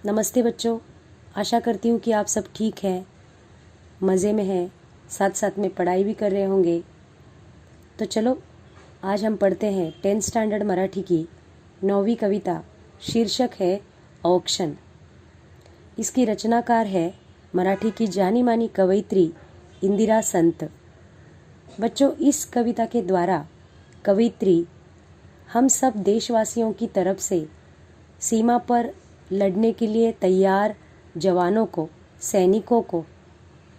नमस्ते बच्चों, आशा करती हूँ कि आप सब ठीक हैं, मज़े में हैं, साथ साथ में पढ़ाई भी कर रहे होंगे। तो चलो आज हम पढ़ते हैं 10th स्टैंडर्ड मराठी की 9वीं कविता। शीर्षक है औक्षण। इसकी रचनाकार है मराठी की जानी मानी कवयित्री इंदिरा संत। बच्चों, इस कविता के द्वारा कवयित्री हम सब देशवासियों की तरफ से सीमा पर लड़ने के लिए तैयार जवानों को, सैनिकों को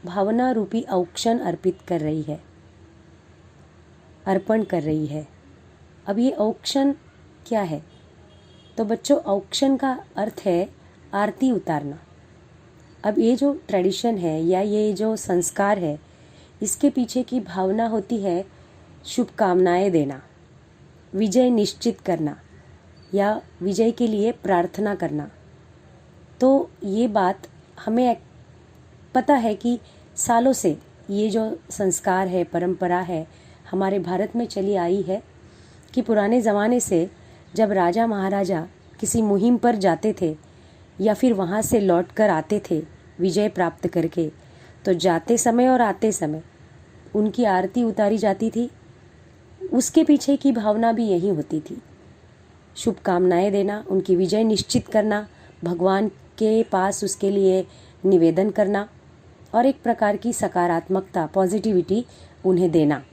भावना रूपी औक्षण अर्पित कर रही है, अर्पण कर रही है। अब ये औक्षण क्या है? तो बच्चों, औक्षण का अर्थ है आरती उतारना। अब ये जो ट्रेडिशन है या ये जो संस्कार है, इसके पीछे की भावना होती है शुभकामनाएं देना, विजय निश्चित करना या विजय के लिए प्रार्थना करना। तो ये बात हमें पता है कि सालों से ये जो संस्कार है, परंपरा है, हमारे भारत में चली आई है कि पुराने ज़माने से जब राजा महाराजा किसी मुहिम पर जाते थे या फिर वहाँ से लौट कर आते थे विजय प्राप्त करके, तो जाते समय और आते समय उनकी आरती उतारी जाती थी। उसके पीछे की भावना भी यही होती थी, शुभकामनाएं देना, उनकी विजय निश्चित करना, भगवान के पास उसके लिए निवेदन करना और एक प्रकार की सकारात्मकता, पॉजिटिविटी उन्हें देना,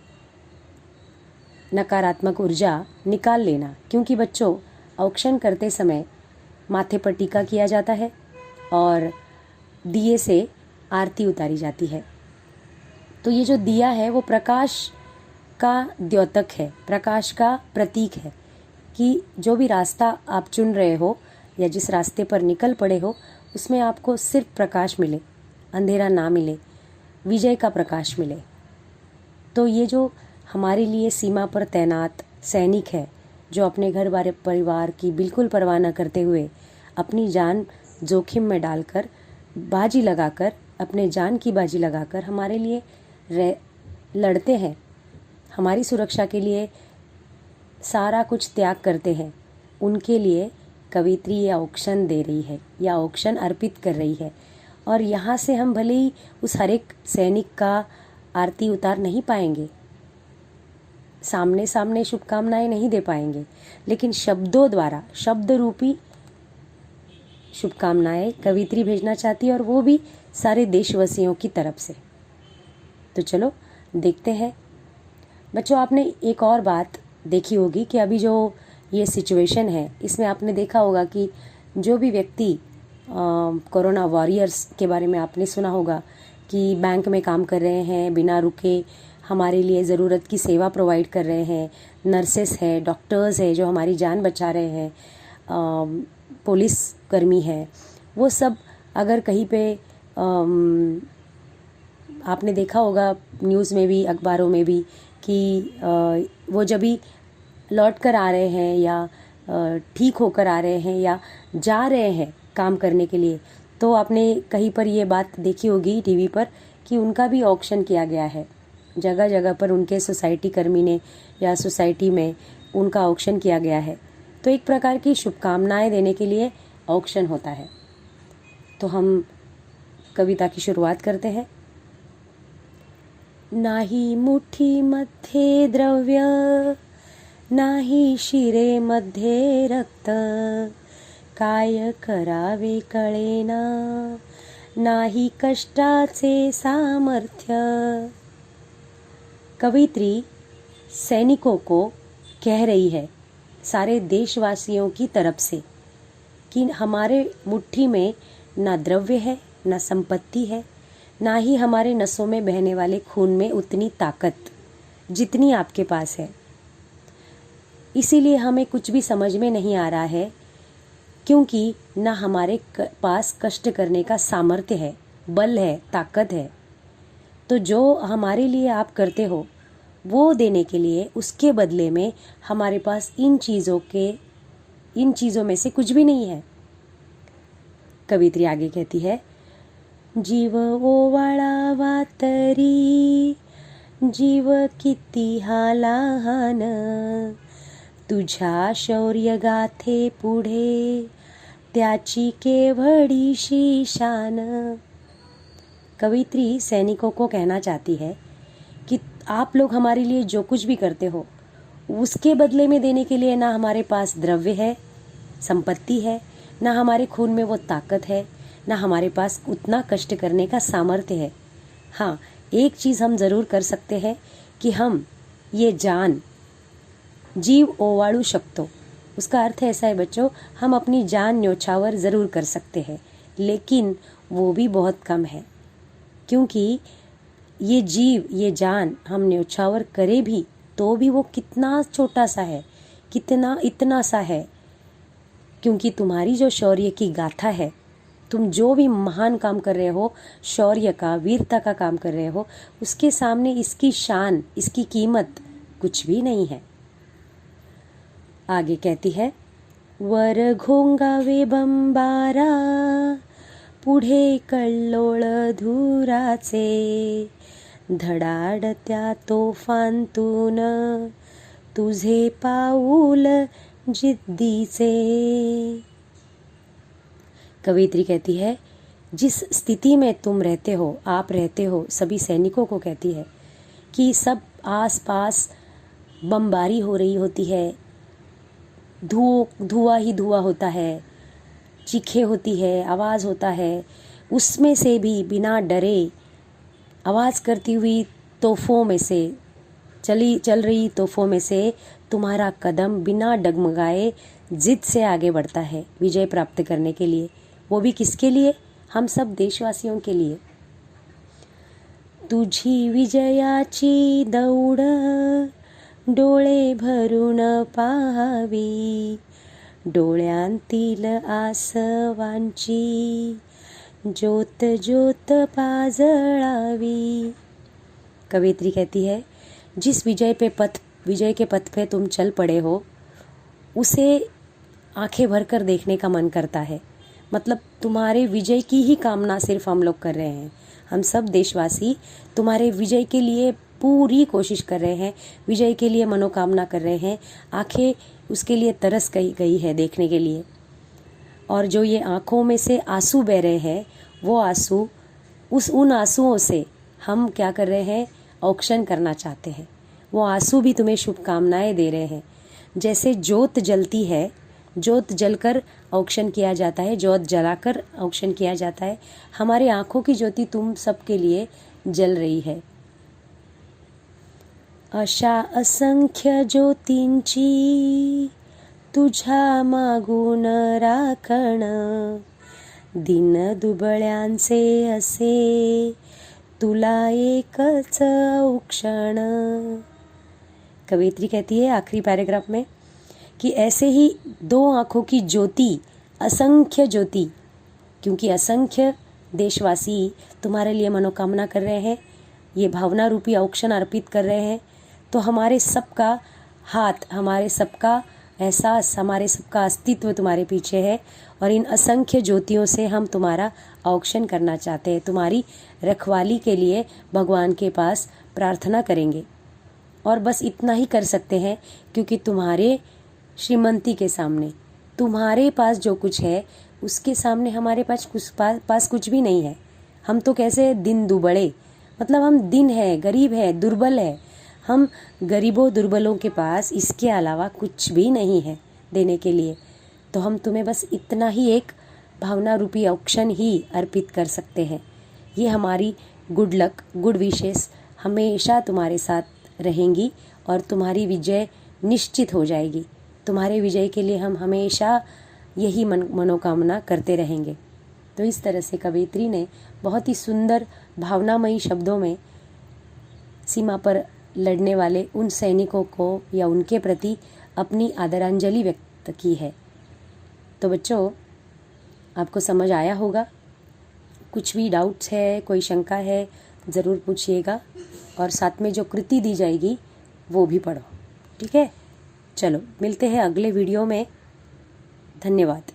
नकारात्मक ऊर्जा निकाल लेना। क्योंकि बच्चों, औक्षण करते समय माथे पर टीका किया जाता है और दिए से आरती उतारी जाती है। तो ये जो दिया है वो प्रकाश का द्योतक है, प्रकाश का प्रतीक है कि जो भी रास्ता आप चुन रहे हो या जिस रास्ते पर निकल पड़े हो, उसमें आपको सिर्फ प्रकाश मिले, अंधेरा ना मिले, विजय का प्रकाश मिले। तो ये जो हमारे लिए सीमा पर तैनात सैनिक है, जो अपने घर बार परिवार की बिल्कुल परवाह न करते हुए अपनी जान जोखिम में डालकर, बाजी लगाकर, अपने जान की बाजी लगाकर हमारे लिए लड़ते हैं, हमारी सुरक्षा के लिए सारा कुछ त्याग करते हैं, उनके लिए कवित्री ये औक्षण दे रही है या औक्षण अर्पित कर रही है। और यहाँ से हम भले ही उस हर एक सैनिक का आरती उतार नहीं पाएंगे, सामने सामने शुभकामनाएं नहीं दे पाएंगे, लेकिन शब्दों द्वारा, शब्द रूपी शुभकामनाएं कवित्री भेजना चाहती है, और वो भी सारे देशवासियों की तरफ से। तो चलो देखते हैं। बच्चों, आपने एक और बात देखी होगी कि अभी जो ये सिचुएशन है, इसमें आपने देखा होगा कि जो भी व्यक्ति कोरोना वॉरियर्स के बारे में आपने सुना होगा कि बैंक में काम कर रहे हैं, बिना रुके हमारे लिए ज़रूरत की सेवा प्रोवाइड कर रहे हैं, नर्सेस है, डॉक्टर्स है जो हमारी जान बचा रहे हैं, पुलिस कर्मी है, वो सब अगर कहीं पे आपने देखा होगा न्यूज़ में भी, अखबारों में भी कि वो जब भी लौट कर आ रहे हैं या ठीक होकर आ रहे हैं या जा रहे हैं काम करने के लिए, तो आपने कहीं पर ये बात देखी होगी टीवी पर कि उनका भी ऑक्शन किया गया है। जगह जगह पर उनके सोसाइटी कर्मी ने या सोसाइटी में उनका ऑक्शन किया गया है। तो एक प्रकार की शुभकामनाएं देने के लिए ऑक्शन होता है। तो हम कविता की शुरुआत करते हैं। नाही मुठी मध्ये द्रव्य, नाही शिरे मध्ये रक्त, काय करावे कळेना, नाही कष्टाचे सामर्थ्य। कवित्री सैनिकों को कह रही है, सारे देशवासियों की तरफ से, कि हमारे मुट्ठी में ना द्रव्य है, ना संपत्ति है, ना ही हमारे नसों में बहने वाले खून में उतनी ताकत जितनी आपके पास है। इसीलिए हमें कुछ भी समझ में नहीं आ रहा है, क्योंकि ना हमारे पास कष्ट करने का सामर्थ्य है, बल है, ताकत है। तो जो हमारे लिए आप करते हो वो देने के लिए, उसके बदले में हमारे पास इन चीज़ों में से कुछ भी नहीं है। कवित्री आगे कहती है, जीव ओवाळावा तरी, जीव किती हा लहान, तुझ्या शौर्य गाथे पुढे त्याची केवढीशी शान। कवित्री सैनिकों को कहना चाहती है कि आप लोग हमारे लिए जो कुछ भी करते हो उसके बदले में देने के लिए ना हमारे पास द्रव्य है, संपत्ति है, ना हमारे खून में वो ताकत है, ना हमारे पास उतना कष्ट करने का सामर्थ्य है। हाँ, एक चीज़ हम ज़रूर कर सकते हैं कि हम ये जान जीव ओवाळू शकतो। उसका अर्थ ऐसा है बच्चों, हम अपनी जान न्योछावर ज़रूर कर सकते हैं, लेकिन वो भी बहुत कम है, क्योंकि ये जीव, ये जान हम न्योछावर करें भी तो भी वो कितना छोटा सा है, कितना इतना सा है, क्योंकि तुम्हारी जो शौर्य की गाथा है, तुम जो भी महान काम कर रहे हो, शौर्य का, वीरता का काम कर रहे हो, उसके सामने इसकी शान, इसकी कीमत कुछ भी नहीं है। आगे कहती है, वर घोंगावे बंबारा, पुढे कल्लोळ धुराचे, धडाडत्या तोफांतून तुझे पाऊल जिद्दीचे। कवित्री कहती है, जिस स्थिति में तुम रहते हो, आप रहते हो, सभी सैनिकों को कहती है कि सब आस पास बमबारी हो रही होती है, धुआं ही धुआं होता है, चीखें होती है, आवाज़ होता है, उसमें से भी बिना डरे आवाज़ करती हुई तोहफों में से, चल रही तोहफों में से तुम्हारा कदम बिना डगमगाए जिद से आगे बढ़ता है विजय प्राप्त करने के लिए। वो भी किसके लिए? हम सब देशवासियों के लिए। तुझी विजयाची दौड डोळे भरून पाहावी, डोळ्यांतील आसवांची ज्योत ज्योत पाजळावी। कवित्री कहती है, जिस विजय के पथ पे तुम चल पड़े हो, उसे आंखें भरकर देखने का मन करता है। मतलब तुम्हारे विजय की ही कामना सिर्फ हम लोग कर रहे हैं। हम सब देशवासी तुम्हारे विजय के लिए पूरी कोशिश कर रहे हैं, विजय के लिए मनोकामना कर रहे हैं। आंखें उसके लिए तरस गई है देखने के लिए। और जो ये आंखों में से आंसू बह रहे हैं, वो आंसू, उन आंसुओं से हम क्या कर रहे हैं? औक्षण करना चाहते हैं। वो आंसू भी तुम्हें शुभकामनाएं दे रहे हैं। जैसे ज्योत जलती है, ज्योत जलकर औक्षण किया जाता है, ज्योत जलाकर औक्षण किया जाता है, हमारे आंखों की ज्योति तुम सबके लिए जल रही है। अशा असंख्य ज्योतींची तुझ्या मागून राखण, दिन दुबळ्यांचे असे तुला एकच औक्षण। कवित्री कहती है आखिरी पैराग्राफ में कि ऐसे ही दो आँखों की ज्योति, असंख्य ज्योति, क्योंकि असंख्य देशवासी तुम्हारे लिए मनोकामना कर रहे हैं, ये भावना रूपी औक्षण अर्पित कर रहे हैं, तो हमारे सबका हाथ, हमारे सबका एहसास, हमारे सबका अस्तित्व तुम्हारे पीछे है। और इन असंख्य ज्योतियों से हम तुम्हारा औक्षण करना चाहते हैं, तुम्हारी रखवाली के लिए भगवान के पास प्रार्थना करेंगे। और बस इतना ही कर सकते हैं, क्योंकि तुम्हारे श्रीमंती के सामने, तुम्हारे पास जो कुछ है उसके सामने हमारे पास कुछ भी नहीं है। हम तो कैसे दिन दुबड़े, मतलब हम दिन है, गरीब है, दुर्बल है। हम गरीबों दुर्बलों के पास इसके अलावा कुछ भी नहीं है देने के लिए। तो हम तुम्हें बस इतना ही एक भावना रूपी औक्षण ही अर्पित कर सकते हैं। ये हमारी गुड लक, गुड विशेस हमेशा तुम्हारे साथ रहेंगी और तुम्हारी विजय निश्चित हो जाएगी। तुम्हारे विजय के लिए हम हमेशा यही मनोकामना करते रहेंगे। तो इस तरह से कवित्री ने बहुत ही सुंदर भावनामयी शब्दों में सीमा पर लड़ने वाले उन सैनिकों को या उनके प्रति अपनी आदरांजलि व्यक्त की है। तो बच्चों, आपको समझ आया होगा। कुछ भी डाउट्स है, कोई शंका है, ज़रूर पूछिएगा। और साथ में जो कृति दी जाएगी वो भी पढ़ो, ठीक है? चलो मिलते हैं अगले वीडियो में। धन्यवाद।